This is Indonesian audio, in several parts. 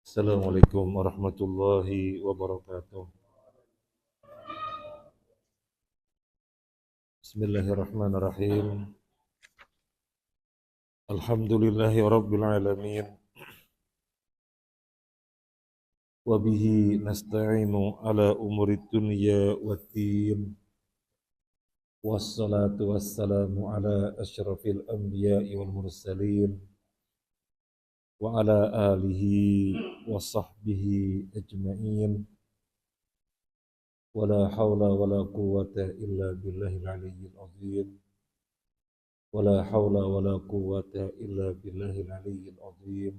Assalamualaikum warahmatullahi wabarakatuh. Bismillahirrahmanirrahim. Alhamdulillahi rabbil alamin. Wa bihi nasta'inu ala umuri dunya waddin. Wassalatu wassalamu ala asyrafil anbiya'i wal mursalin. Wa ala alihi wa sahbihi ajma'in. Wa la hawla wa la quwwata illa billahil aliyyil azim. ولا حول ولا قوة إلا بالله العلي العظيم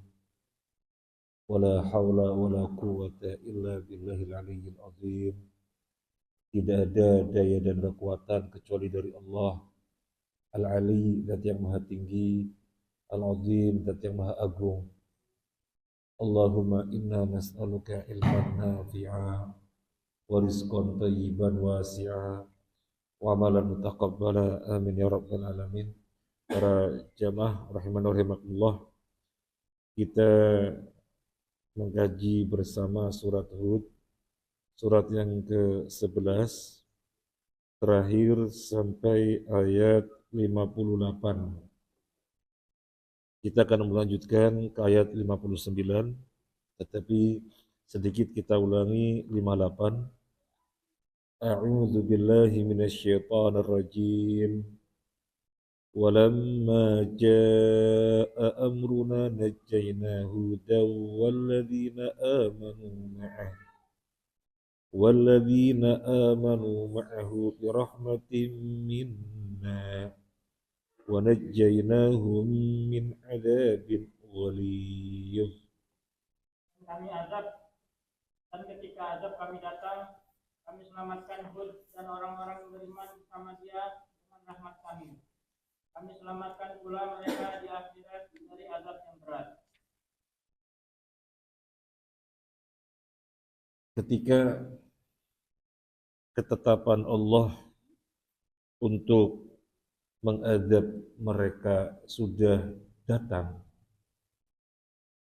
ولا حول ولا قوة إلا بالله العلي العظيم. Tidak ada daya dan kekuatan kecuali dari Allah Al-Ali, Zat yang maha tinggi, Al-Azim, Zat yang maha agung. Allahumma inna nas'aluka ilman nafi'a wa rizqan tayyiban wasi'a wa amalan mutaqabbala, amin ya rabbal alamin. Para jamaah rahiman wa rahimakumullah, kita mengkaji bersama surat Hud, surat yang ke-11, terakhir sampai ayat 58. Kita akan melanjutkan ke ayat 59, tetapi sedikit kita ulangi 58. A'udzu billahi minasyaitonir rajim. ولما جاء أمرنا نجينا هودا والذين آمنوا معه برحمة منا ونجيناهم من عذاب غليظ. Kami azab, dan ketika azab kami datang, kami selamatkan Hud dan orang-orang yang beriman bersama dia dengan rahmat kami. Kami selamatkan pula mereka di akhirat dari azab yang berat. Ketika ketetapan Allah untuk mengadab mereka sudah datang,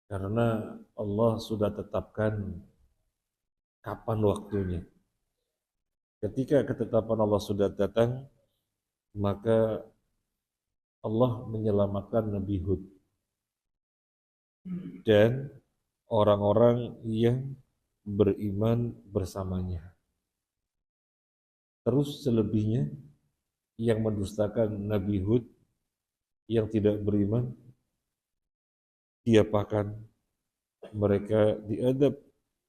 karena Allah sudah tetapkan kapan waktunya. Ketika ketetapan Allah sudah datang, maka Allah menyelamatkan Nabi Hud dan orang-orang yang beriman bersamanya. Terus selebihnya yang mendustakan Nabi Hud, yang tidak beriman, diapakan? Mereka diadab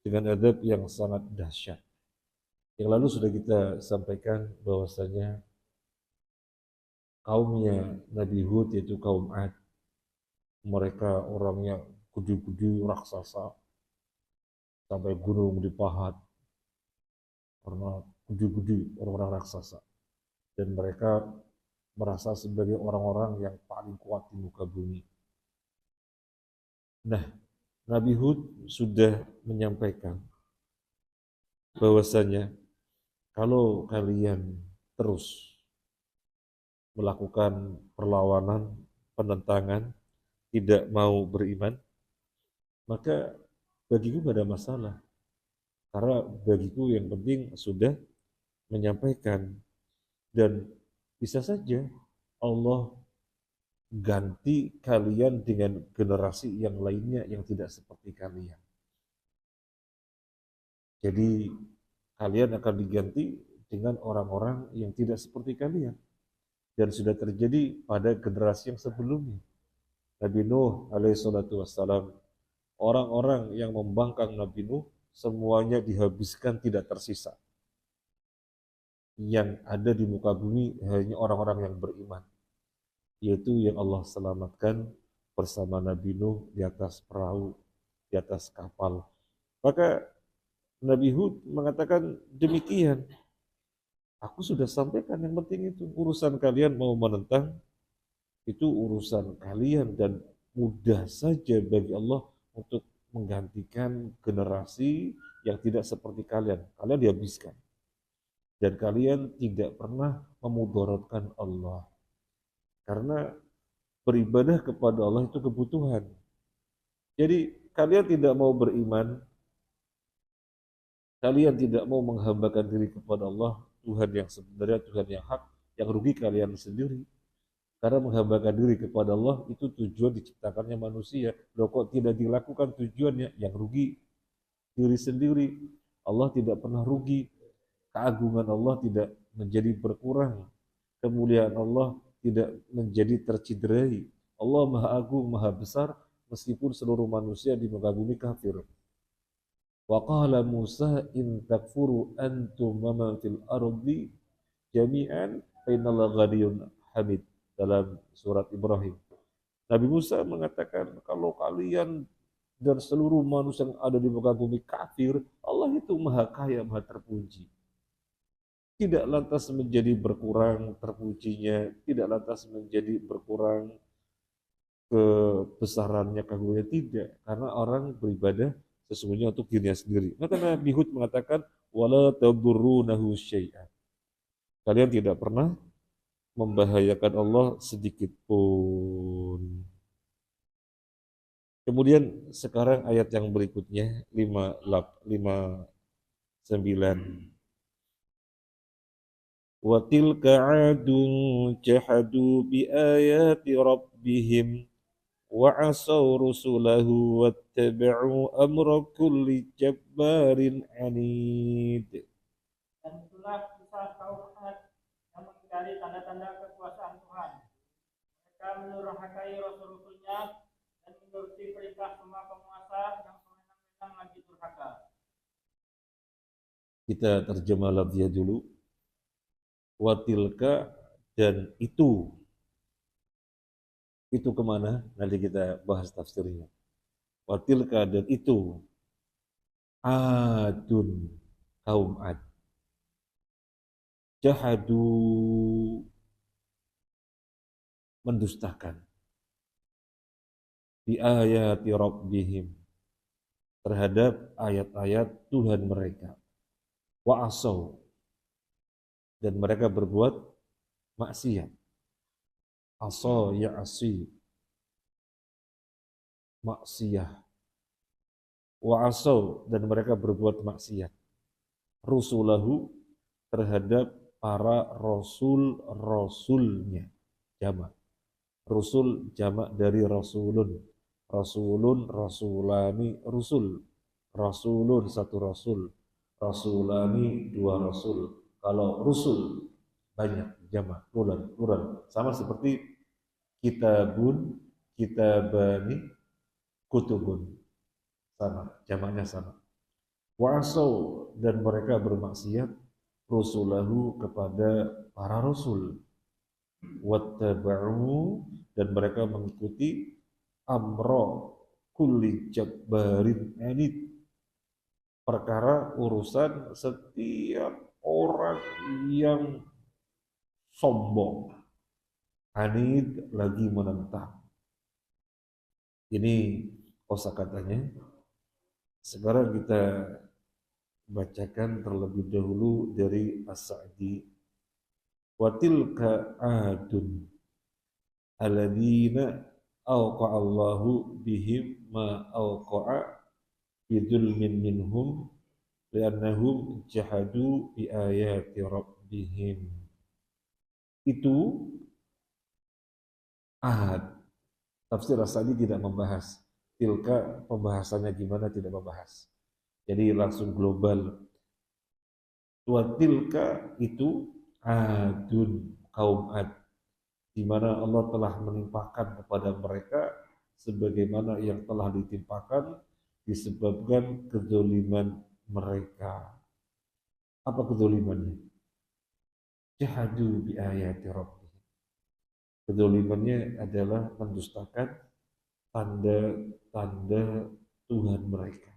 dengan adab yang sangat dahsyat. Yang lalu sudah kita sampaikan bahwasanya kaumnya Nabi Hud, yaitu kaum Ad, mereka orangnya gede-gede raksasa, sampai gunung dipahat karena gede-gede orang-orang raksasa, dan mereka merasa sebagai orang-orang yang paling kuat di muka bumi. Nah, Nabi Hud sudah menyampaikan bahwasanya kalau kalian terus melakukan perlawanan, penentangan, tidak mau beriman, maka bagiku gak ada masalah. Karena bagiku yang penting sudah menyampaikan, dan bisa saja Allah ganti kalian dengan generasi yang lainnya yang tidak seperti kalian. Jadi kalian akan diganti dengan orang-orang yang tidak seperti kalian. Dan sudah terjadi pada generasi yang sebelumnya. Nabi Nuh alaihissalatu wassalam, orang-orang yang membangkang Nabi Nuh semuanya dihabiskan, tidak tersisa. Yang ada di muka bumi hanya orang-orang yang beriman, yaitu yang Allah selamatkan bersama Nabi Nuh di atas perahu, di atas kapal. Maka Nabi Hud mengatakan demikian, aku sudah sampaikan, yang penting itu urusan kalian mau menentang, itu urusan kalian, dan mudah saja bagi Allah untuk menggantikan generasi yang tidak seperti kalian. Kalian dihabiskan. Dan kalian tidak pernah memudaratkan Allah. Karena beribadah kepada Allah itu kebutuhan. Jadi kalian tidak mau beriman, kalian tidak mau menghambakan diri kepada Allah, Tuhan yang sebenarnya, Tuhan yang hak, yang rugi kalian sendiri. Karena menghambakan diri kepada Allah itu tujuan diciptakannya manusia. Loh kok tidak dilakukan tujuannya, yang rugi diri sendiri. Allah tidak pernah rugi. Keagungan Allah tidak menjadi berkurang. Kemuliaan Allah tidak menjadi tercederai. Allah Maha Agung, Maha Besar, meskipun seluruh manusia di muka bumi kafir. Wa qala Musa in takfuru antum wa man fil ardi jami'an fa innallaha ghaniyyun hamid, dalam surat Ibrahim. Nabi Musa mengatakan, kalau kalian dan seluruh manusia yang ada di muka bumi kafir, Allah itu maha kaya, maha terpuji. Tidak lantas menjadi berkurang terpujinya, tidak lantas menjadi berkurang kebesarannya, kagumnya, tidak. Karena orang beribadah sesungguhnya untuk dirinya sendiri. Maka Nabi Hud mengatakan, wala tadurrunahu syai'an. Kalian tidak pernah membahayakan Allah sedikit pun. Kemudian sekarang ayat yang berikutnya 59. Wa tilka 'adun jahadu bi ayati rabbihim wa 'asaw rusulahu wattaba'u amra kulli jabbarin 'anid. Dan itulah kisah kaum Ad yang mengingkari tanda-tanda kekuasaan Tuhan. Mereka menurhakai rasul-rasulnya dan menuruti perintah semua penguasa yang sewenang-wenang lagi durhaka. Kita terjemah lafznya dulu. Watilka, dan itu kemana? Nanti kita bahas tafsirnya. Watilka, dan itu Adun, kaum Ad. Jahadu, mendustakan. Bi ayati rabbihim, terhadap ayat-ayat Tuhan mereka. Wa asaw, dan mereka berbuat maksiat. Asa ya'asi, maksiyah. Wa asaw, dan mereka berbuat maksiat. Rusulahu, terhadap para rasul-rasulnya. Jamak. Rusul jamak dari rasulun. Rasulun, rasulani, rusul. Rasulun, satu rasul. Rasulani, dua rasul. Kalau rusul banyak, jamak, plural. Sama seperti kitabun, kitabani, kutubun. Sama, jamaknya sama. Wa'asaw, dan mereka bermaksiat rusulahu, kepada para rasul. Wattaba'u, dan mereka mengikuti amro kulli jabbarin anid, perkara urusan setiap orang yang sombong, anid, lagi menentang. Ini kosakatanya. Sekarang kita bacakan terlebih dahulu dari As-Sa'di. Watilka adun alladzina awqa'allahu bihim ma awqa'a bidulmin minhum li'annahum jahadu bi ayati rabbihim. Itu Ad. Tafsir As-Sa'di tidak membahas. Tilka pembahasannya gimana, tidak membahas. Jadi langsung global. Watilka, itu Adun, kaum Ad, di mana Allah telah menimpakan kepada mereka sebagaimana yang telah ditimpakan disebabkan kezaliman mereka. Apa kezalimannya? Jahadu bi ayati rabbih. Kezalimannya adalah mendustakan tanda-tanda Tuhan mereka.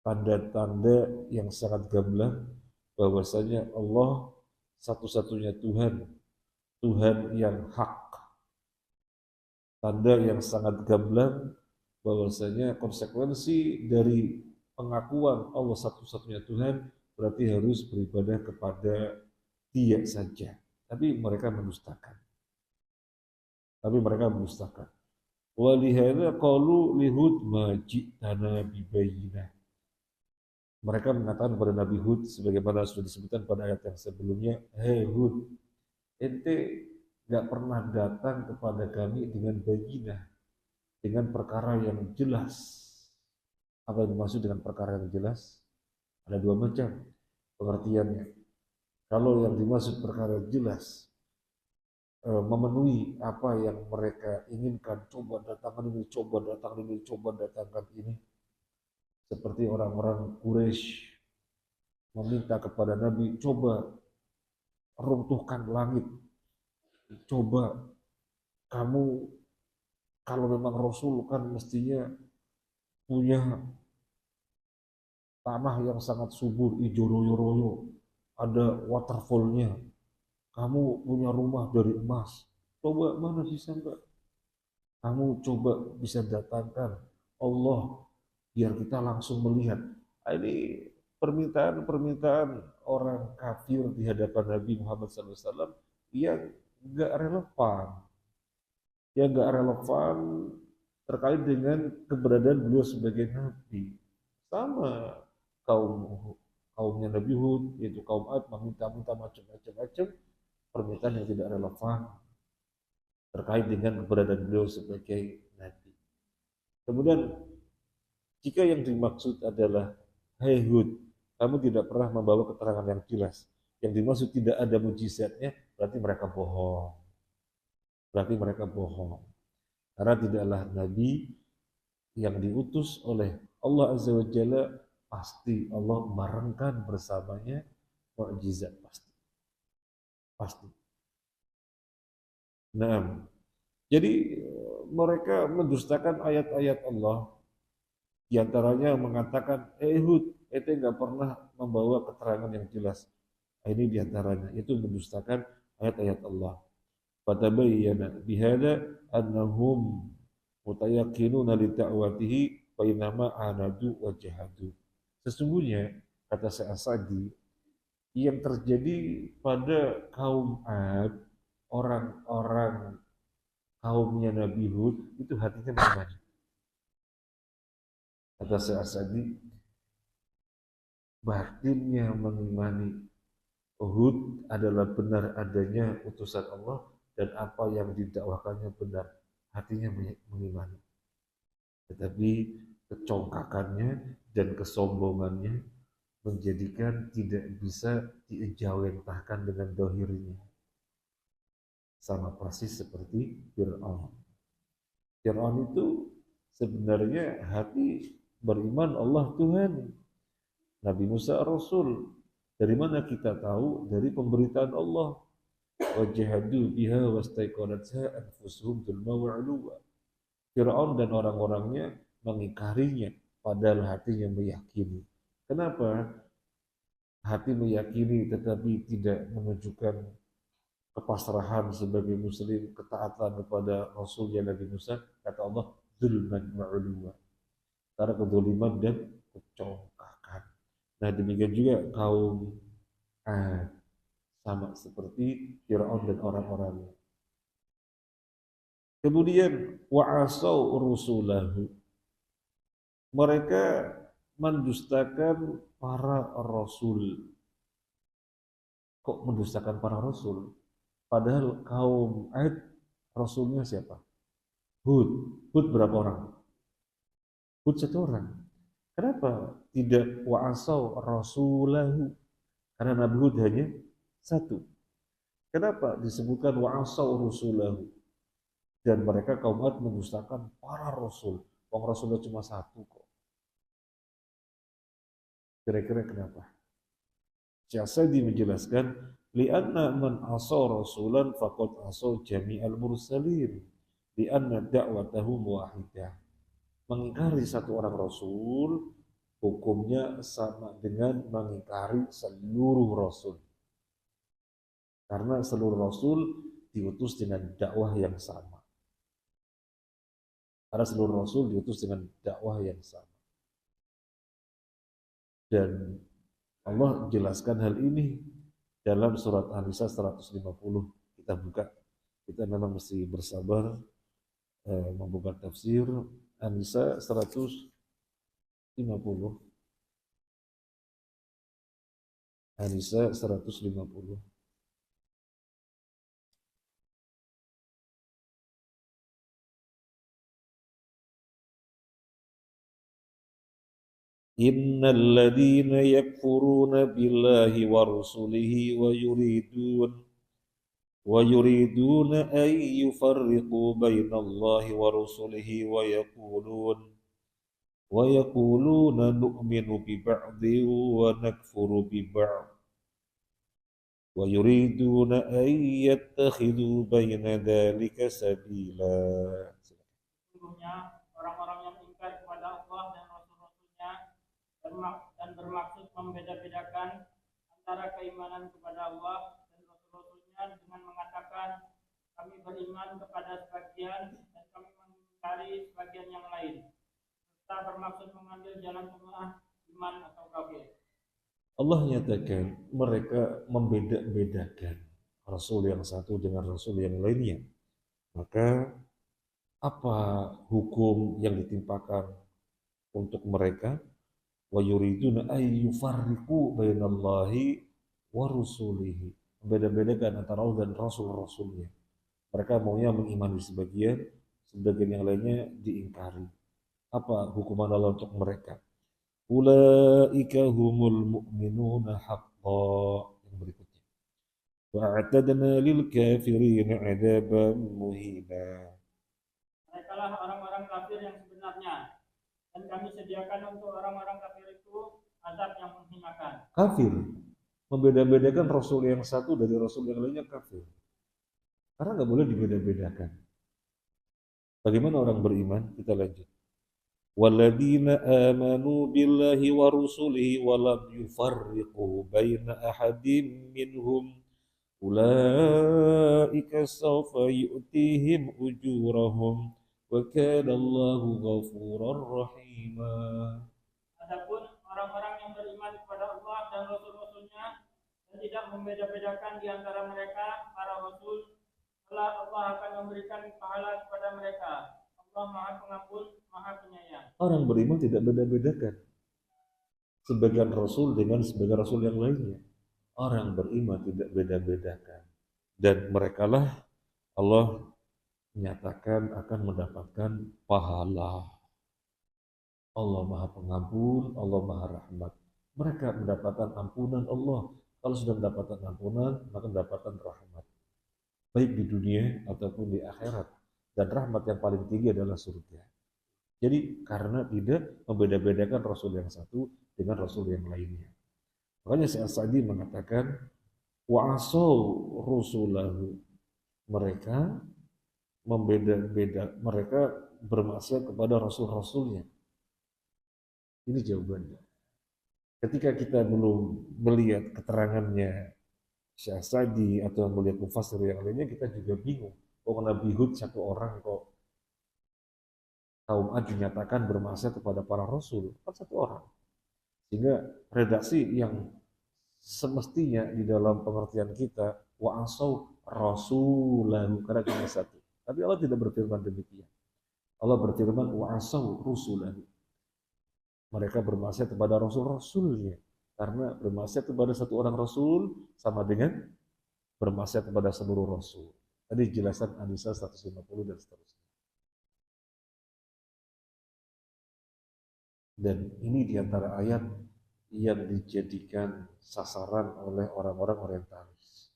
Tanda-tanda yang sangat gamblang bahwasanya Allah satu-satunya Tuhan, Tuhan yang hak. Tanda yang sangat gamblang bahwasanya konsekuensi dari pengakuan Allah satu-satunya Tuhan berarti harus beribadah kepada Dia saja. Tapi mereka mendustakan. Walihada qalu lihud ma ji'tana bibayinah. Mereka mengatakan kepada Nabi Hud sebagaimana sudah disebutkan pada ayat yang sebelumnya, "Hei Hud, ente nggak pernah datang kepada kami dengan bayinah, dengan perkara yang jelas." Apa yang dimaksud dengan perkara yang jelas? Ada dua macam pengertiannya. Kalau yang dimaksud perkara jelas, memenuhi apa yang mereka inginkan, coba datangkan ini, coba datangkan ini, coba datangkan ini. Seperti orang-orang Quraisy meminta kepada Nabi, coba runtuhkan langit, coba kamu kalau memang Rasul kan mestinya punya tanah yang sangat subur, hijau royo-royo, ada waterfallnya, kamu punya rumah dari emas, coba mana bisa enggak? Kamu coba bisa datangkan Allah biar kita langsung melihat. Ini permintaan-permintaan orang kafir di hadapan Nabi Muhammad SAW yang enggak relevan. Yang enggak relevan terkait dengan keberadaan beliau sebagai Nabi. Sama kaumnya Nabi Hud, yaitu kaum Ad, meminta-minta macam-macam permintaan yang tidak relevan terkait dengan keberadaan beliau sebagai Nabi. Kemudian jika yang dimaksud adalah, "Hai Hud, kamu tidak pernah membawa keterangan yang jelas." Yang dimaksud tidak ada mujizatnya, berarti mereka bohong. Berarti mereka bohong. Karena tidaklah Nabi yang diutus oleh Allah Azza wa Jalla, pasti Allah barengkan bersamanya mukjizat, pasti. Pasti. Nah, jadi mereka mendustakan ayat-ayat Allah. Di antaranya mengatakan, Hud, ente nggak pernah membawa keterangan yang jelas. Ini di antaranya, itu mendustakan ayat-ayat Allah. Fatabayyana bihada annahum mutayakinuna li da'watihi bainama anadu wa jahadu. Sesungguhnya, kata Syekh As-Sa'di, yang terjadi pada kaum Ad, orang-orang kaumnya Nabi Hud, itu hatinya beriman. Kata Syekh As-Sa'di, batinnya mengimani Hud adalah benar adanya utusan Allah dan apa yang didakwakannya benar, hatinya mengimani. Tetapi kecongkakannya dan kesombongannya menjadikan tidak bisa diejawantahkan dengan dohirnya. Sama persis seperti Fir'aun. Fir'aun itu sebenarnya hati beriman Allah Tuhan. Nabi Musa Rasul. Dari mana kita tahu? Dari pemberitaan Allah. Wajahadu biha wastaiqanatha anfusuhum dzulma wa 'uluwa. Fir'aun dan orang-orangnya mengingkarinya, padahal hatinya meyakini. Kenapa? Hati meyakini tetapi tidak menunjukkan kepasrahan sebagai muslim, ketaatan kepada Rasulnya Nabi Musa, kata Allah, dzulman wa 'uluwa. Karena kedzaliman dan kecongkakan. Nah, demikian juga kaum Ad, sama seperti Fir'aun dan orang-orangnya. Kemudian wa'asau rusulahu. Mereka mendustakan para rasul. Kok mendustakan para rasul? Padahal kaum Ad, rasulnya siapa? Hud. Hud berapa orang? Hud 1 orang. Kenapa tidak wa'asau rasulahu? Karena Nabi Hud hanya 1. Kenapa disebutkan wa'asau rasulahu? Dan mereka kaum Ad mendustakan para rasul. Wong rasulnya cuma 1 kok. Kira-kira kenapa? Syekh Sa'di menjelaskan, li'anna man asau rasulan faqad asau jami'al mursalin, li'anna da'watahum wahidah. Mengingkari 1 orang rasul, hukumnya sama dengan mengingkari seluruh rasul. Karena seluruh rasul diutus dengan dakwah yang sama. Karena seluruh rasul diutus dengan dakwah yang sama. Dan Allah jelaskan hal ini dalam surat An-Nisa 150. Kita buka. Kita memang mesti bersabar membuka tafsir An-Nisa 150. An-Nisa 150. Innal ladzina yakfuruna billahi wa rusulihi ويريدون أن يفرقوا بين الله ورسله ويقولون نؤمن ببعض ونكفر ببعض ويريدون أن يتخذوا بين ذلك سبيلا. Sesungguhnya orang-orang yang ingkar kepada Allah dan Rasul-Rasulnya dan bermaksud membeda-bedakan antara keimanan kepada Allah dan Rasul-Rasulnya dengan mengatakan kami beriman kepada sebagian dan kami mengingkari sebagian yang lain, serta bermaksud mengambil jalan tengah iman atau kafir. Allah nyatakan mereka membeda-bedakan Rasul yang satu dengan Rasul yang lainnya. Maka apa hukum yang ditimpakan untuk mereka? Wa yuriduna ay yufarriqu bainallahi wa rusulihi. Membeda-bedakan antara Allah dan Rasul-Rasulnya. Mereka maunya mengimani sebagian yang lainnya diingkari. Apa hukuman Allah untuk mereka? Ulaika humul mu'minuna haqqan. Yang berikutnya. Wa'atadna lil kafirina 'adzaban muhina. Mereka lah orang-orang kafir yang sebenarnya, dan kami sediakan untuk orang-orang kafir itu azab yang menghinakan. Kafir membeda-bedakan Rasul yang satu dari Rasul yang lainnya kafir. Karena nggak boleh dibeda-bedakan. Bagaimana orang beriman? Kita lanjut. Walladzina amanu billahi wa rusulihi wa lam yufarriqu baina ahadin minhum ulaika sawfa yu'tihim ujurahum wa kana Allahu ghafurar rahima. Adapun orang-orang yang beriman kepada Allah dan Rasul-Rasulnya dan tidak membeda-bedakan di antara mereka para Rasul, Allah akan memberikan pahala kepada mereka. Allah Maha Pengampun, Maha Penyayang. Orang beriman tidak beda-bedakan sebagian Rasul dengan sebagian Rasul yang lainnya. Orang beriman tidak beda-bedakan. Dan merekalah Allah menyatakan akan mendapatkan pahala. Allah Maha Pengampun, Allah Maha Rahmat. Mereka mendapatkan ampunan Allah. Kalau sudah mendapatkan ampunan, maka mendapatkan rahmat. Baik di dunia ataupun di akhirat. Dan rahmat yang paling tinggi adalah surga. Jadi karena tidak membeda-bedakan Rasul yang satu dengan Rasul yang lainnya. Makanya Syekh Sa'di mengatakan wa'asaw rusulahu. Mereka membeda-beda, mereka bermaksiat kepada Rasul-Rasulnya. Ini jawabannya. Ketika kita belum melihat keterangannya Syekh Sa'di atau melihat mufassir yang lainnya, kita juga bingung. Kok Nabi Hud satu orang kok kaum Ad dinyatakan bermaksiat kepada para Rasul? Kan satu orang. Sehingga redaksi yang semestinya di dalam pengertian kita wa'asaw rasulahu, karena cuma satu. Tapi Allah tidak berfirman demikian. Allah berfirman wa'asaw rusulahu. Mereka bermaksiat kepada Rasul-Rasulnya. Karena bermaksiat kepada satu orang Rasul sama dengan bermaksiat kepada seluruh Rasul. Tadi jelasan An-Nisa 150 dan seterusnya. Dan ini diantara ayat yang dijadikan sasaran oleh orang-orang orientalis.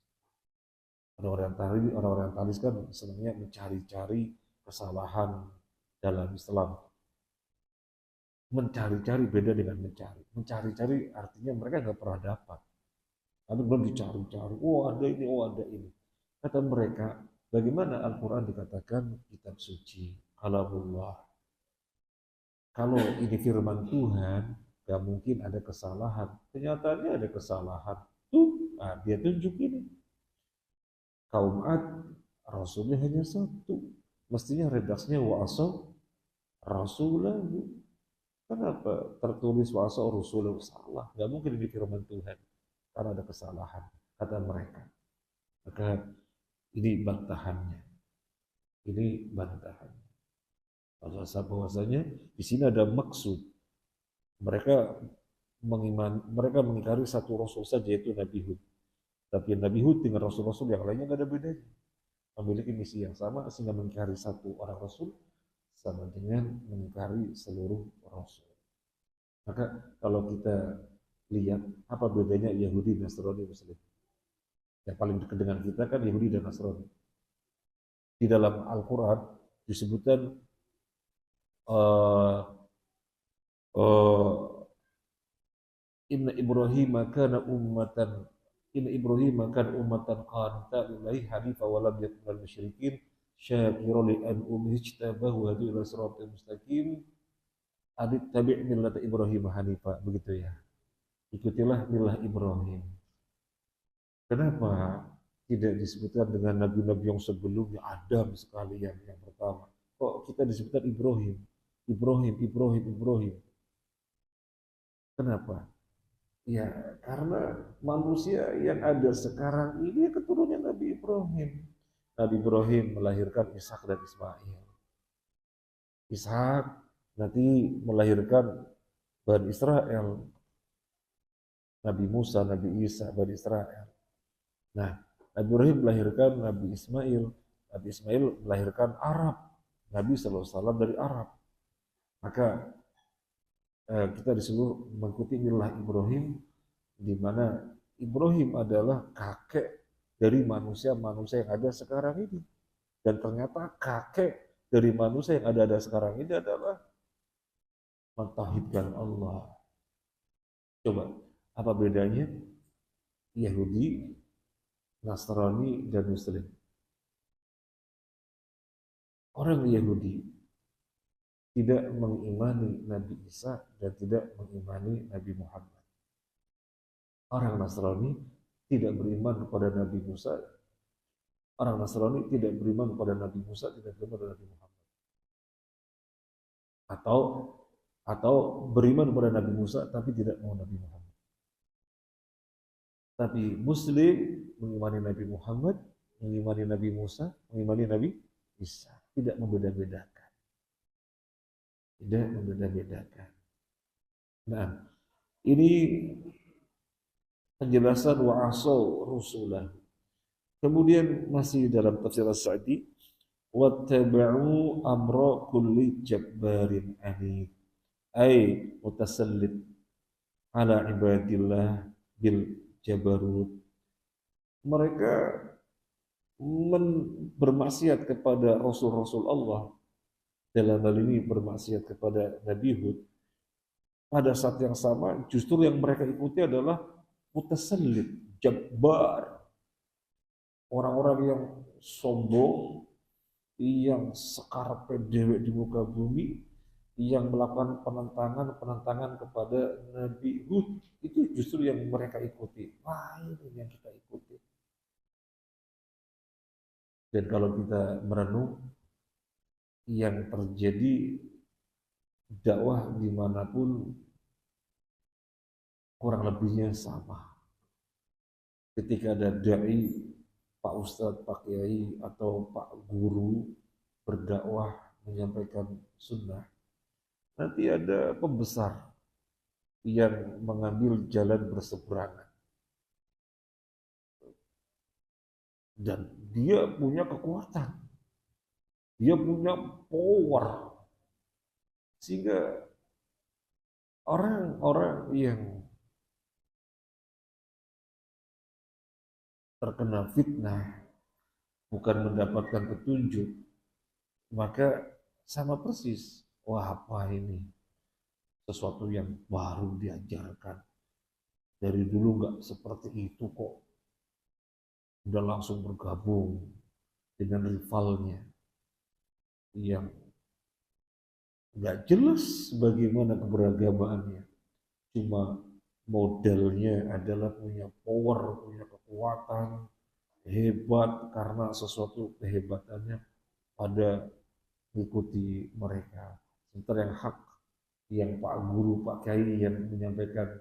Orang orientalis kan sebenarnya mencari-cari kesalahan dalam Islam. Mencari-cari beda dengan mencari. Mencari-cari artinya mereka nggak pernah dapat. Lalu belum dicari-cari. Oh ada ini, oh ada ini. Kata mereka, bagaimana Al-Quran dikatakan kitab suci, kalamullah. Kalau ini firman Tuhan, gak mungkin ada kesalahan. Kenyataannya ada kesalahan. Dia tunjuk ini. Kaum Ad, Rasulnya hanya satu. Mestinya redaksinya wa'asaw rasulahu. Kenapa tertulis wa'asaw rasulahu? Salah. Gak mungkin ini firman Tuhan. Karena ada kesalahan. Kata mereka. Maka ini bantahannya. Ini bantahannya. Alasan bahwasanya di sini ada maksud. Mereka mereka mengingkari satu rasul saja, yaitu Nabi Hud. Tapi Nabi Hud dengan rasul-rasul yang lainnya nggak ada bedanya. Memiliki misi yang sama, sehingga mengingkari satu orang rasul sama dengan mengingkari seluruh rasul. Maka kalau kita lihat apa bedanya Yahudi, Nasrani, Muslim. Yang paling dekat dengan kita kan Yahudi dan Nasrani. Di dalam Al-Quran disebutkan uh, uh, Inna Ibrahim kana ummatan Inna Ibrahim kana ummatan qanitan lillahi hanifa wa lam yakun minal musyrikin syakiran li an'umihi ijtabahu wa hadi ila siratal mustaqim adit tabi' millata Ibrahim hanifa, begitu ya. Ikutilah milah Ibrahim. Kenapa tidak disebutkan dengan nabi-nabi yang sebelumnya, Adam sekalian yang pertama? Kok kita disebutkan Ibrahim? Ibrahim. Kenapa? Ya, karena manusia yang ada sekarang ini keturunan Nabi Ibrahim. Nabi Ibrahim melahirkan Ishak dan Ismail. Ishak nanti melahirkan Bani Israel. Nabi Musa, Nabi Isa, Bani Israel. Nah, Nabi Ibrahim melahirkan Nabi Ismail. Nabi Ismail melahirkan Arab. Nabi SAW dari Arab. Maka kita disuruh mengikuti milah Ibrahim, di mana Ibrahim adalah kakek dari manusia-manusia yang ada sekarang ini. Dan ternyata kakek dari manusia yang ada sekarang ini adalah mentauhidkan Allah. Coba, apa bedanya Yahudi, Nasrani, dan Muslim? Orang Yahudi tidak mengimani Nabi Isa dan tidak mengimani Nabi Muhammad. Orang Nasrani tidak beriman kepada Nabi Musa. Orang Nasrani tidak beriman kepada Nabi Musa, tidak beriman kepada Nabi Muhammad. Atau beriman kepada Nabi Musa tapi tidak mau Nabi Muhammad. Tapi Muslim mengimani Nabi Muhammad, mengimani Nabi Musa, mengimani Nabi Isa. Tidak membeda-bedakan. Tidak membeda-bedakan. Nah, ini penjelasan wa'asau rusulah. Kemudian masih dalam tafsir As-Sa'di, wattaba'u amra kulli jabbarin anid, ay mutasallit ala ibadillah bil jabarut. Mereka bermaksiat kepada Rasul-Rasul Allah, dalam hal ini bermaksiat kepada Nabi Hud. Pada saat yang sama justru yang mereka ikuti adalah mutasallit, jabbar, orang-orang yang sombong, yang sekar dewe di muka bumi, yang melakukan penentangan kepada Nabi Hud. Itu justru yang mereka ikuti. Wah, ini yang kita ikuti. Dan kalau kita merenung yang terjadi dakwah dimanapun kurang lebihnya sama. Ketika ada dai, Pak Ustadz, Pak Kiai, atau Pak Guru berdakwah menyampaikan sunnah, nanti ada pembesar yang mengambil jalan berseberangan. Dan dia punya kekuatan, dia punya power, sehingga orang-orang yang terkena fitnah bukan mendapatkan petunjuk, maka sama persis, wah apa ini, sesuatu yang baru diajarkan, dari dulu nggak seperti itu kok, udah langsung bergabung dengan rivalnya yang nggak jelas bagaimana keberagamaannya, cuma modalnya adalah punya power, punya kekuatan hebat karena sesuatu kehebatannya pada mengikuti mereka. Sementara yang hak, yang Pak Guru, Pak Kiai yang menyampaikan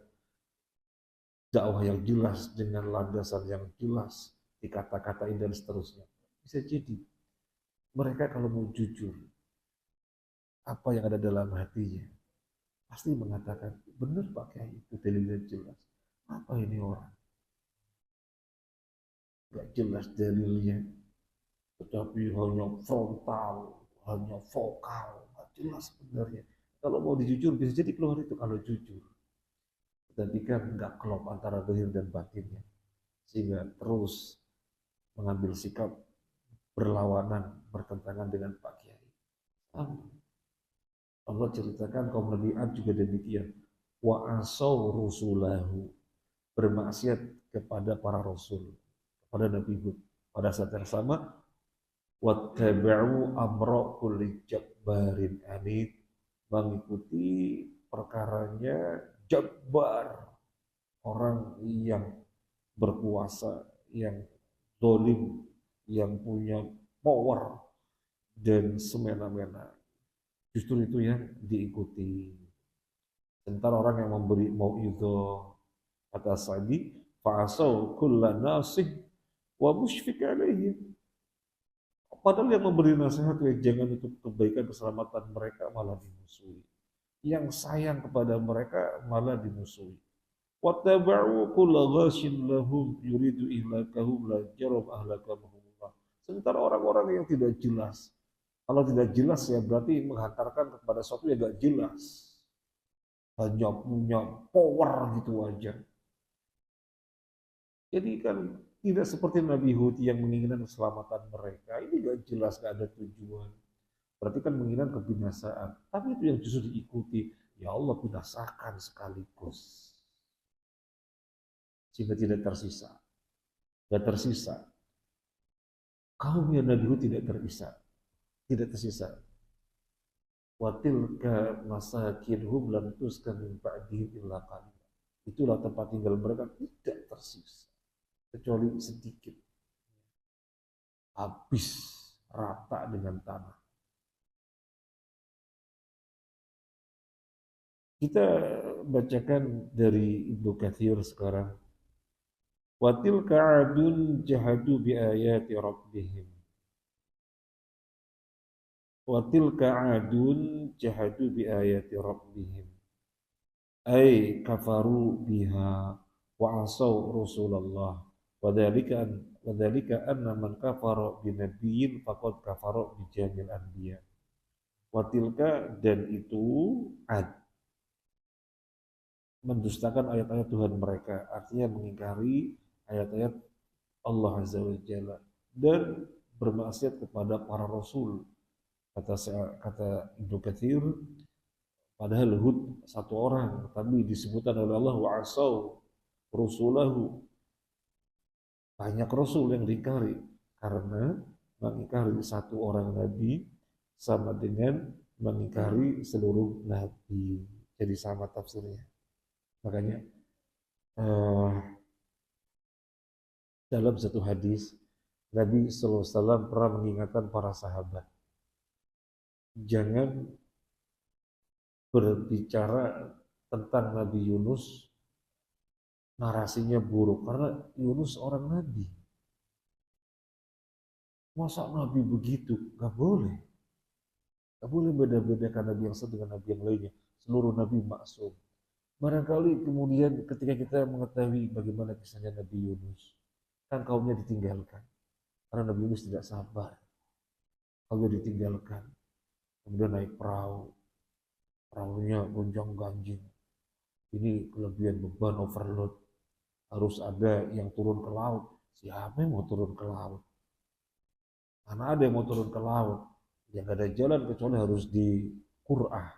dakwah yang jelas dengan landasan yang jelas, dikata-katain dan seterusnya, bisa jadi mereka kalau mau jujur apa yang ada dalam hatinya. Pasti mengatakan, benar Pak Kiai, itu dalilnya jelas. Apa ini orang? Gak jelas dalilnya, tetapi hanya frontal, hanya vokal, gak jelas sebenarnya. Kalau mau dijujur, bisa jadi keluar itu kalau jujur. Tapi kan nggak klop antara zahir dan batinnya. Sehingga terus mengambil sikap berlawanan, bertentangan dengan Pak Kiai. Allah ceritakan kaum Nabi Ad juga demikian. Wa asaw rusulahu, bermaksiat kepada para rasul, kepada Nabi Hud. Pada saat yang sama, wattaba'u amra kulli jabbarin anid, mengikuti perkaranya jabbar, orang yang berkuasa, yang dolim, yang punya power dan semena-mena. Justru itu yang diikuti. Sementara orang yang memberi mau'idhah, kata Sa'di, fa'asau kulla nasih wa musyfik alaihim. Padahal yang memberi nasihat jangan untuk kebaikan keselamatan mereka malah dimusuhi. Yang sayang kepada mereka malah dimusuhi. Wattaba'u kulla ghashin lahum yuridu ihlakahum la jarum ahlakamahumullah. Sementara orang-orang yang tidak jelas, kalau tidak jelas ya berarti menghantarkan kepada sesuatu yang tidak jelas. Hanya punya power gitu aja. Jadi kan tidak seperti Nabi Hud yang menginginkan keselamatan mereka. Ini gak jelas, gak ada tujuan. Berarti kan menginginkan kebinasaan. Tapi itu yang justru diikuti. Ya Allah binasakan sekaligus. Sehingga tidak tersisa. Gak tersisa. Kaumnya Nabi Hud tidak tersisa. Tidak tersisa. Watilka masakinhum lam tuskan min ba'dihim illa qalil. Itulah tempat tinggal mereka tidak tersisa kecuali sedikit, habis rata dengan tanah. Kita bacakan dari Ibnu Katsir sekarang. Watilka adun jahadu bi ayati rabbihim. Watilka adun jahadu bi ayati rabbihim. Ay kafaru biha wa asaw Rasulullah. Wadhalika anna man kafara binabiyyin faqad kafara bijamil anbiya. Watilka, dan itu ad, mendustakan ayat-ayat Tuhan mereka, artinya mengingkari ayat-ayat Allah Azza wa Jalla dan bermaksiat kepada para rasul. Kata Ibnu Katsir, padahal Hud satu orang, tapi disebutkan oleh Allah wa asaw rusulahu, banyak rasul yang diingkari karena mengingkari satu orang nabi sama dengan mengingkari seluruh nabi. Jadi sama tafsirnya. Makanya dalam satu hadis Nabi SAW pernah mengingatkan para sahabat, jangan berbicara tentang Nabi Yunus narasinya buruk, karena Yunus orang Nabi. Masa Nabi begitu? Gak boleh. Gak boleh beda-bedakan Nabi yang satu dengan Nabi yang lainnya. Seluruh Nabi maksum. Barangkali kemudian ketika kita mengetahui bagaimana kisahnya Nabi Yunus, kan kaumnya ditinggalkan. Karena Nabi Yunus tidak sabar. Kaumnya ditinggalkan. Kemudian naik perahu. Perahunya gonjang ganjing. Ini kelebihan beban overload. Harus ada yang turun ke laut. Siapa yang mau turun ke laut? Karena ada yang mau turun ke laut. Yang gak ada jalan kecuali harus dikur'ah,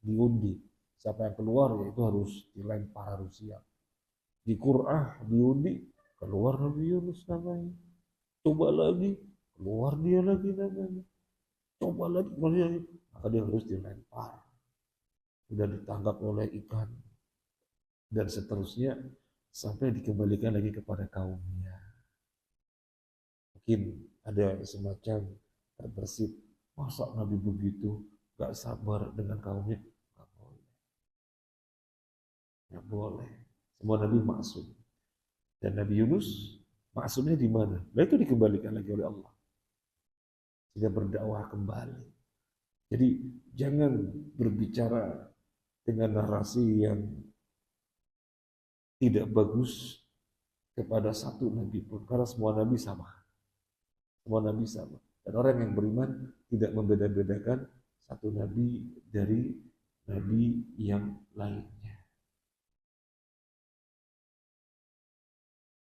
diundi. Siapa yang keluar ya itu harus dilempar, harus siap. Dikur'ah, diundi, keluar Nabi Yunus namanya. Coba lagi, keluar dia lagi namanya. Coba lagi, maka dia harus dilempar. Sudah ditangkap oleh ikan. Dan seterusnya sampai dikembalikan lagi kepada kaumnya. Mungkin ada semacam terbersit, masa Nabi begitu gak sabar dengan kaumnya? Gak boleh. Gak boleh. Semua Nabi maksum. Dan Nabi Yunus maksumnya di mana? Nah itu dikembalikan lagi oleh Allah. Sehingga berdakwah kembali. Jadi jangan berbicara dengan narasi yang tidak bagus kepada satu nabi pun, karena semua nabi sama. Semua nabi sama. Dan orang yang beriman tidak membeda-bedakan satu nabi dari nabi yang lainnya.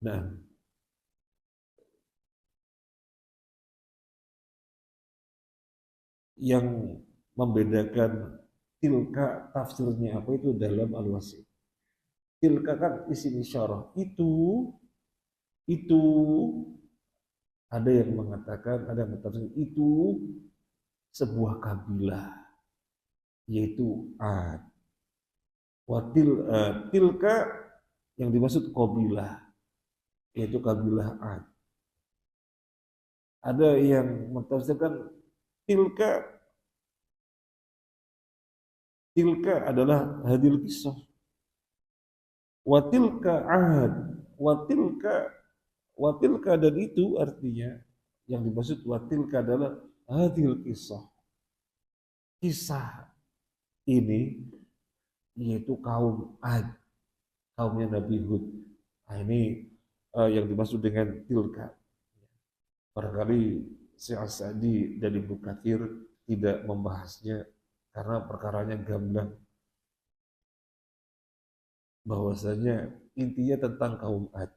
Nah, yang membedakan tilka tafsirnya apa itu dalam al-wasi. Tilka kan isim isyarah. Itu ada yang mengatakan, ada yang bertafsir itu sebuah kabilah, yaitu Ad. Tilka yang dimaksud kabilah, yaitu kabilah Ad. Ada yang mentafsirkan tilka adalah hadil kisah. Watilka Ad, watilka dan itu artinya yang dimaksud watilka adalah hadil kisah. Kisah ini yaitu kaum Ad, kaumnya Nabi Hud. Nah, ini yang dimaksud dengan tilka. Barangkali Syekh Sa'di dan Ibnu Katsir tidak membahasnya karena perkaranya gamblang. Bahwasanya intinya tentang kaum Ad.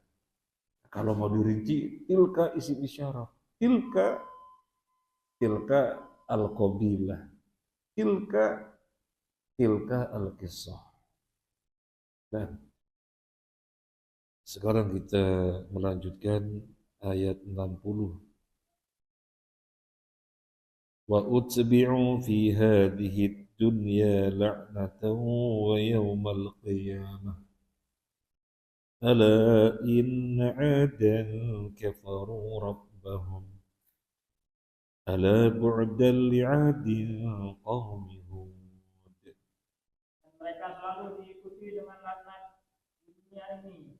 Kalau mau dirinci, tilka isim isyarah. Tilka al-qabilah. Tilka al-qissah. Nah, sekarang kita melanjutkan ayat 60. Wa utbi'u fi hadhihi dunya la'natan wa yawmal qiyamah. Ala inna 'adan kafaru rabbahum. Ala bu'dan li'adin qawmi Hud. Dan mereka selalu diikuti dengan laknat di dunia ini,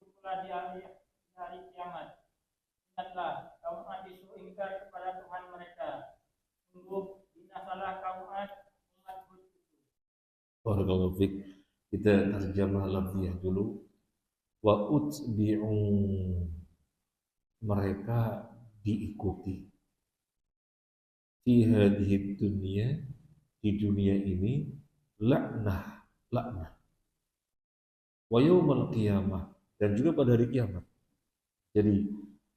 dan pula di hari kiamat. Ingatlah, kaum Ad itu ingkar kepada Tuhan mereka. Sungguh binasalah kaum Ad, umat Hud itu. Barakallahu fiik. Kita terjemah lafziyah dulu. Wa utbi'u, mereka diikuti. Fi hadhihi dunya, di dunia ini, laknah. Wa yaumal qiyamah, dan juga pada hari kiamat. Jadi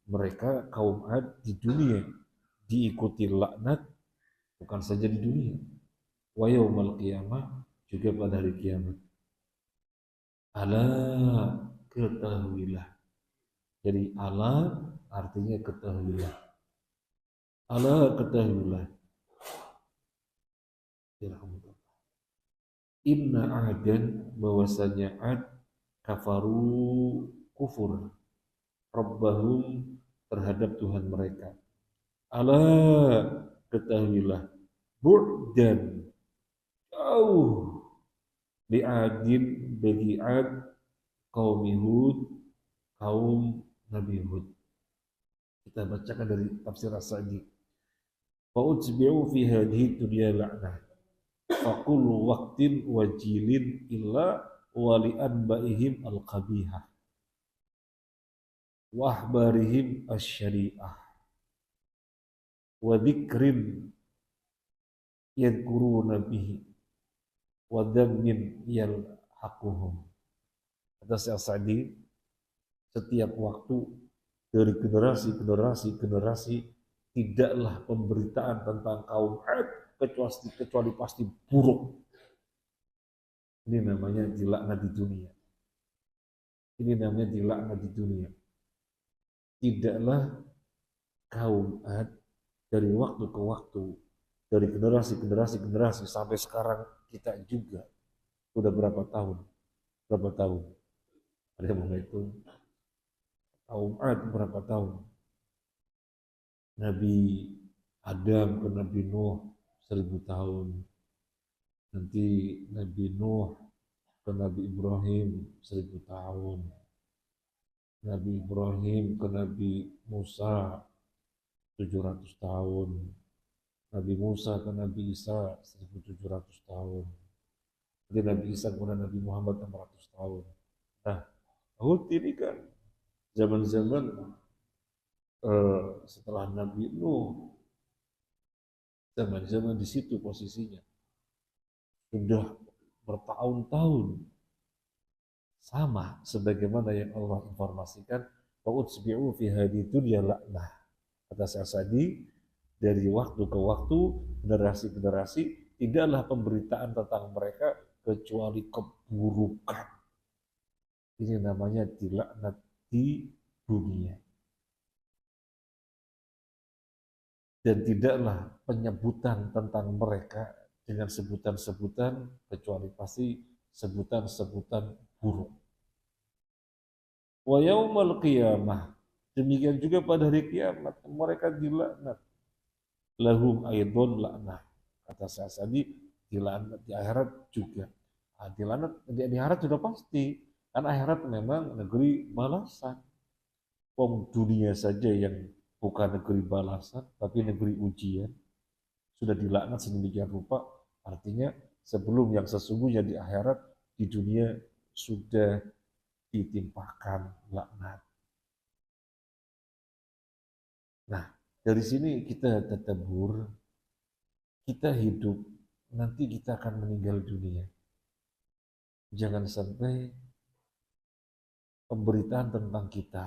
mereka kaum Ad di dunia diikuti laknat, bukan saja di dunia. Wa yaumal qiyamah, juga pada hari kiamat. Ala, ketahuilah. Jadi ala artinya ketahuilah. Ala, ketahuilah. Inna adan, bahwasanya Ad kafaru, kufur rabbahum, terhadap Tuhan mereka. Ala, ketahuilah. Bu'dan, jauh. Li'adin, bagi Ad, kaum Hud, kaum Nabi Hud. Kita bacakan dari tafsir As-Sa'di. Fa'utbi'u fi hadhihi dunya la'nah. Faqul waqtin wajilin illa wali'an ba'ihim al-qabihah. Wahbarihim asy-syari'ah. Wa dzikrin yadhkuruna bihi. Wa dhammin yalhaquhum. Kata Syekh Sa'di, setiap waktu dari generasi tidaklah pemberitaan tentang kaum Ad kecuali pasti buruk. Ini namanya dilaknat di dunia. Ini namanya dilaknat di dunia. Tidaklah kaum Ad dari waktu ke waktu, dari generasi sampai sekarang kita juga sudah berapa tahun? Ada yang menghitung kaum Ad berapa tahun? Nabi Adam ke Nabi Nuh 1000 tahun. Nanti Nabi Nuh ke Nabi Ibrahim 1000 tahun. Nabi Ibrahim ke Nabi Musa 700 tahun. Nabi Musa ke Nabi Isa 1700 tahun. Jadi Nabi Isa kemudian Nabi Muhammad 600 tahun. Nah, Hud ini kan zaman-zaman setelah Nabi Nuh, zaman-zaman di situ posisinya. Sudah bertahun-tahun sama sebagaimana yang Allah informasikan, wa'utsbi'u fi hadhihi dunya la'nah. Kata Sa'di, dari waktu ke waktu, generasi ke generasi, tidaklah pemberitaan tentang mereka kecuali keburukan. Ini namanya dilaknat di dunia. Dan tidaklah penyebutan tentang mereka dengan sebutan-sebutan kecuali pasti sebutan-sebutan buruk. Wa yaumal qiyamah, demikian juga pada hari kiamat mereka dilaknat. Lahum aidon laknah, kata Sa'di, dilaknat di akhirat juga. Nah, dilaknat di akhirat sudah pasti, karena akhirat memang negeri balasan. Dunia saja yang bukan negeri balasan, tapi negeri ujian, sudah dilaknat sedemikian rupa, artinya sebelum yang sesungguhnya di akhirat, di dunia sudah ditimpakan laknat. Nah, dari sini kita tadabur, kita hidup, nanti kita akan meninggal dunia. Jangan sampai pemberitaan tentang kita,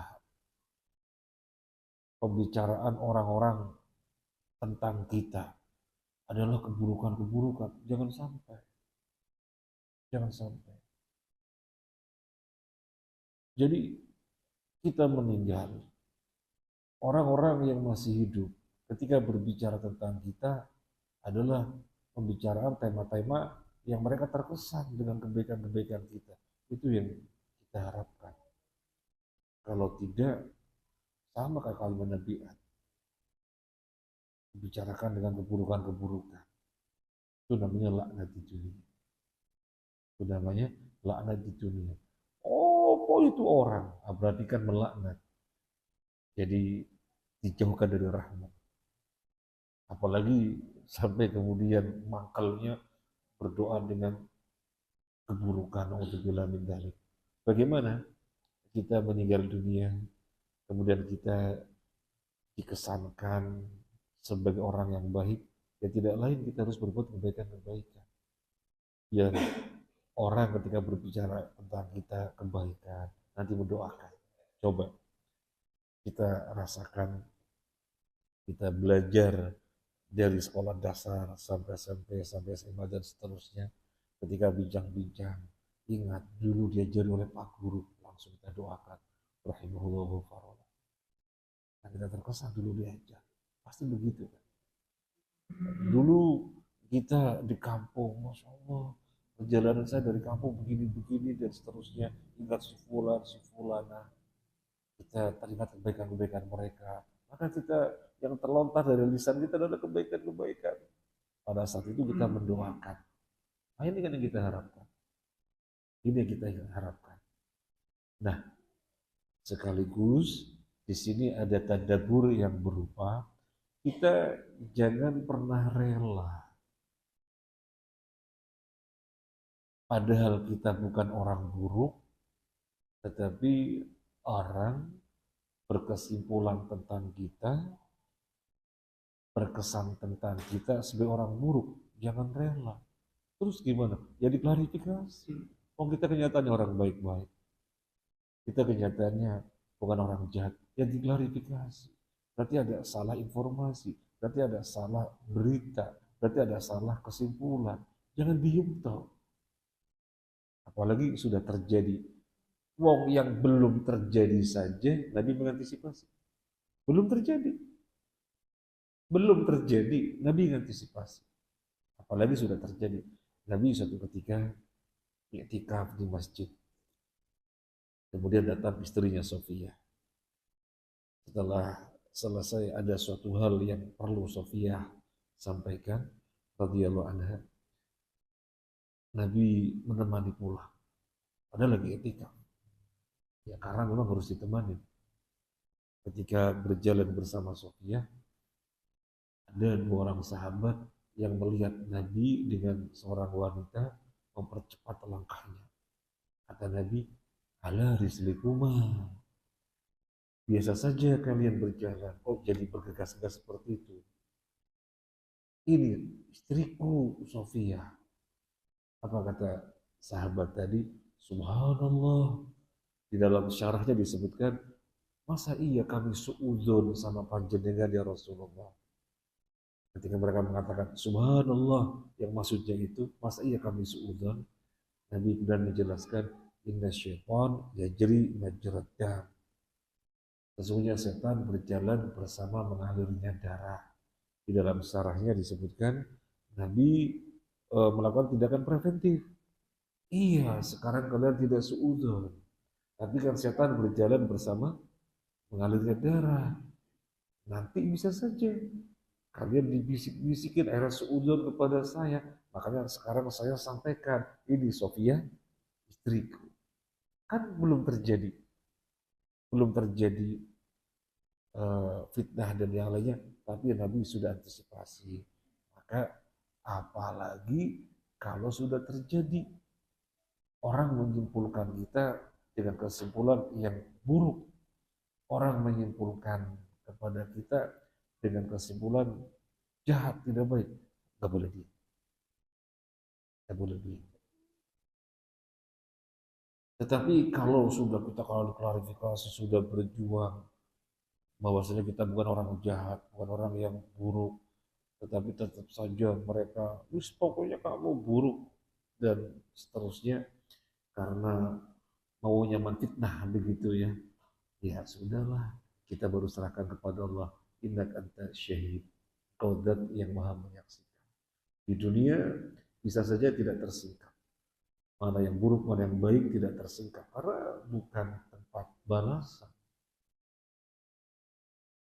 pembicaraan orang-orang tentang kita adalah keburukan-keburukan. Jangan sampai. Jangan sampai. Jadi kita meninggal. Orang-orang yang masih hidup ketika berbicara tentang kita adalah pembicaraan tema-tema yang mereka terkesan dengan kebaikan-kebaikan kita. Itu yang kita harapkan. Kalau tidak, sama kayak kalimat Nabi Ad, dibicarakan dengan keburukan-keburukan. Itu namanya laknat di dunia. Itu namanya laknat di dunia. Oh, itu orang. Berarti kan melaknat. Jadi dijauhkan dari rahmat. Apalagi sampai kemudian mangkalnya berdoa dengan keburukan. Alhamdulillah min dzalik. Bagaimana kita meninggal dunia, kemudian kita dikesankan sebagai orang yang baik, ya tidak lain kita harus berbuat kebaikan-kebaikan. Biar orang ketika berbicara tentang kita kebaikan, nanti mendoakan. Coba kita rasakan, kita belajar dari sekolah dasar sampai SMP, sampai SMA dan seterusnya. Ketika bincang-bincang, ingat dulu diajari oleh Pak Guru, langsung kita doakan. Rahimahullahu farola. Nah, kita terkesan dulu diajar. Pasti begitu kan. Dulu kita di kampung, Masya Allah, perjalanan saya dari kampung begini-begini dan seterusnya. Ingat si fulan, si fulana. Kita teringat kebaikan-kebaikan mereka. Maka kita yang terlontar dari lisan kita adalah kebaikan-kebaikan. Pada saat itu kita mendoakan. Nah, ini kan yang kita harapkan. Ini yang kita harapkan. Nah, sekaligus di sini ada tadabbur yang berupa kita jangan pernah rela. Padahal kita bukan orang buruk, tetapi orang berkesimpulan tentang kita, berkesan tentang kita sebagai orang buruk. Jangan rela. Terus gimana? Ya diklarifikasi. Oh, kita kenyataannya orang baik-baik. Kita kenyataannya bukan orang jahat. Ya diklarifikasi. Berarti ada salah informasi. Berarti ada salah berita. Berarti ada salah kesimpulan. Jangan diem tau. Apalagi sudah terjadi. Wong yang belum terjadi saja, Nabi mengantisipasi. Belum terjadi. Belum terjadi, Nabi mengantisipasi. Apalagi sudah terjadi. Nabi suatu ketika i'tikaf di masjid. Kemudian datang istrinya Sofia. Setelah selesai ada suatu hal yang perlu Sofia sampaikan, radhiyallahu anha, Nabi menemani pulang. Padahal lagi i'tikaf. Ya karena memang harus ditemani. Ketika berjalan bersama Sofia, Ada dua orang sahabat yang melihat Nabi dengan seorang wanita mempercepat langkahnya. Kata Nabi, ala rislikuma. Biasa saja kalian berjalan, kok jadi bergegas-gegas seperti itu. Ini istriku Sofia. Apa kata sahabat tadi? Subhanallah. Di dalam syarahnya disebutkan, masa iya kami suudzon sama panjenengan ya Rasulullah. Ketika mereka mengatakan Subhanallah, yang maksudnya itu, masa iya kami suudzon? Nabi kemudian menjelaskan, inna syaitan yajri majrad dam. Sesungguhnya setan berjalan bersama mengalirnya darah. Di dalam syarahnya disebutkan, Nabi melakukan tindakan preventif. Iya, sekarang kalian tidak suudzon. Tapi kan setan berjalan bersama mengalirnya darah. Nanti bisa saja kalian dibisik-bisikin akhirnya suudzon kepada saya. Makanya sekarang saya sampaikan, ini Sofia istriku. Kan belum terjadi. Belum terjadi fitnah dan yang lainnya. Tapi Nabi sudah antisipasi. Maka apalagi kalau sudah terjadi, orang menyimpulkan kita dengan kesimpulan yang buruk. Orang menyimpulkan kepada kita dengan kesimpulan jahat, tidak baik. Tidak boleh dia. Tidak boleh dia. Tetapi kalau sudah kita klarifikasi, sudah berjuang, bahwasanya kita bukan orang jahat, bukan orang yang buruk, tetapi tetap saja mereka, wis pokoknya kamu buruk, dan seterusnya, karena maunya menfitnah begitu ya. Ya sudahlah, kita baru serahkan kepada Allah. Innak anta syahid, kau zat yang maha menyaksikan. Di dunia bisa saja tidak tersingkap. Mana yang buruk, mana yang baik tidak tersingkap. Karena bukan tempat balasan.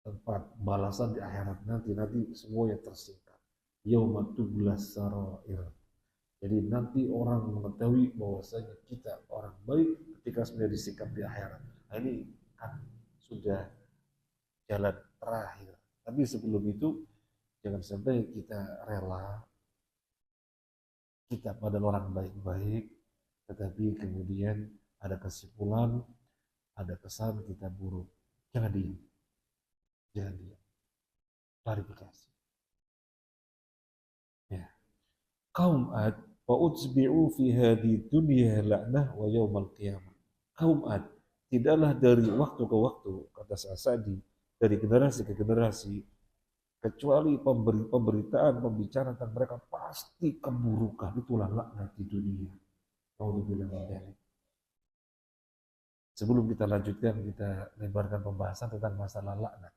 Tempat balasan di akhirat nanti semuanya tersingkap. Yauma tublas sarair. Jadi nanti orang mengetahui bahwasanya kita orang baik ketika sudah disikap di akhirat. Nah, ini kan sudah jalan terakhir. Tapi sebelum itu jangan sampai kita rela kita pada orang baik-baik, tetapi kemudian ada kesimpulan, ada kesan kita buruk. Jangan diam, jangan diam. Klarifikasi. Ya. Kaum Ad wa utsbi'u fi hadhi dunya la'nah wa yaumal qiyamah. Kaum Ad tidaklah dari waktu ke waktu, kata Sa'di, dari generasi ke generasi, kecuali pemberitaan, pembicaraan tentang mereka pasti keburukan. Itulah laknat di dunia. Sebelum kita lanjutkan, kita lebarkan pembahasan tentang masalah laknat.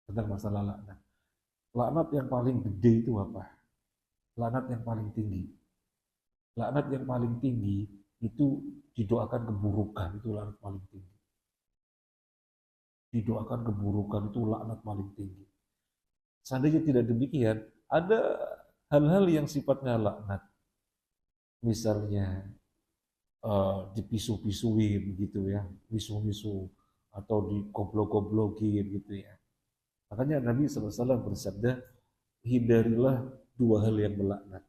Tentang masalah laknat. Laknat yang paling gede itu apa? Laknat yang paling tinggi. Laknat yang paling tinggi itu didoakan keburukan, itu laknat paling tinggi. Didoakan keburukan itu laknat paling tinggi. Seandainya tidak demikian, ada hal-hal yang sifatnya laknat. Misalnya dipisu-pisuin gitu ya, misu-misu, atau dikoblok-koblokin gitu ya. Makanya Nabi SAW bersabda, hindarilah dua hal yang melaknat.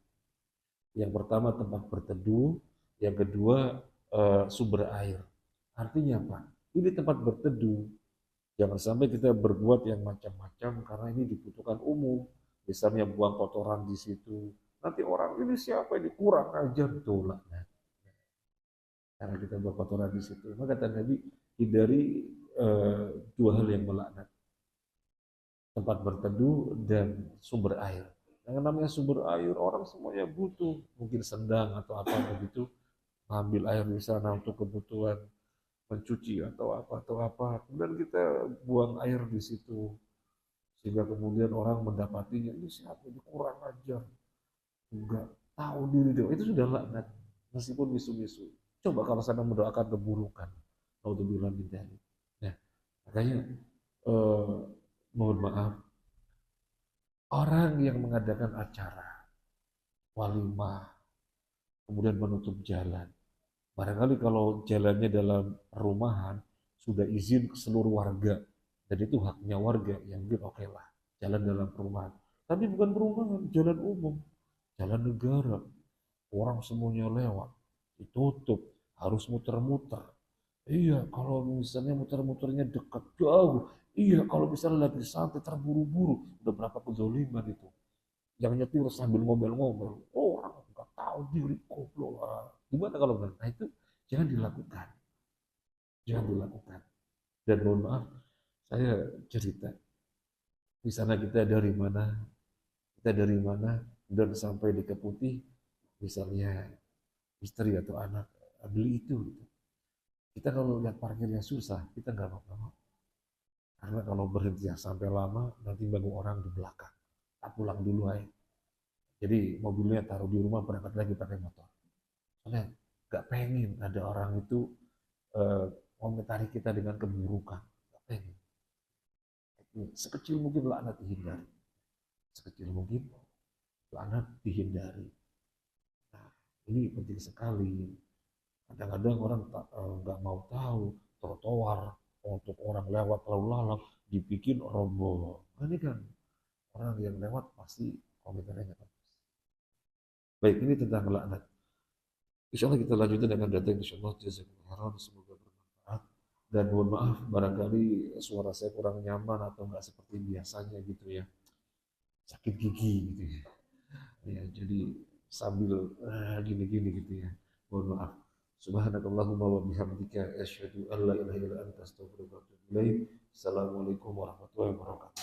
Yang pertama tempat berteduh, yang kedua sumber air. Artinya apa? Ini tempat berteduh. Jangan sampai kita berbuat yang macam-macam karena ini dibutuhkan umum. Misalnya buang kotoran di situ. Nanti orang ini siapa ini kurang ajar tuh laknat. Karena kita buang kotoran di situ. Maka kata Nabi hindari dua hal yang melaknat. Tempat berteduh dan sumber air. Yang namanya sumber air orang semuanya butuh. Mungkin sendang atau apa begitu. Ngambil air di sana untuk kebutuhan mencuci atau apa, kemudian kita buang air di situ sehingga kemudian orang mendapatinya, ini siapa ini kurang ajar, enggak tahu diri dia, itu sudah laknat meskipun misu-misu. Coba kalau saya mendoakan keburukan, naudzubillah min dzalik. Nah, makanya mohon maaf, orang yang mengadakan acara walimah kemudian menutup jalan, barangkali kalau jalannya dalam perumahan sudah izin ke seluruh warga dan itu haknya warga, yang mungkin oke lah, jalan dalam perumahan. Tapi bukan perumahan, jalan umum, jalan negara. Orang semuanya lewat, ditutup, harus muter-muter. Iya, kalau misalnya muter-muternya dekat jauh. Iya, kalau misalnya lagi santai terburu-buru, udah berapa kezoliman itu. Yang nyetir sambil ngomel-ngomel. Orang nggak tahu diri goblok. Gimana kalau enggak? Nah itu jangan dilakukan. Jangan dilakukan. Dan mohon maaf, saya cerita. Di sana kita dari mana, dan sampai di Keputih, misalnya istri atau anak beli itu. Gitu. Kita kalau lihat parkirnya susah, kita nggak mau. Karena kalau berhenti sampai lama, nanti bangun orang di belakang. Tak pulang dulu aja. Jadi mobilnya taruh di rumah, berangkat lagi pakai motor. Soalnya nggak pengen ada orang itu eh, komentari kita dengan keburukan. Nggak pengen. Sekecil mungkin laknat dihindari. Sekecil mungkin laknat dihindari. Nah, ini penting sekali. Kadang-kadang orang nggak mau tahu trotoar untuk orang lewat lalu lalang dibikin roboh. Nah, ini kan orang yang lewat pasti komentarnya nggak bagus. Baik, ini tentang laknat. Insya Allah kita lanjutkan dengan data yang insya Allah jazakumullah, semoga bermanfaat. Dan mohon maaf barangkali suara saya kurang nyaman atau nggak seperti biasanya gitu ya. Sakit gigi gitu ya. Ya, jadi sambil gini-gini gitu ya. Mohon maaf. Subhanakallahumma wa bihamdika asyhadu an la ilaha illa anta astaghfiruka wa atubu ilaik. Assalamualaikum warahmatullahi wabarakatuh.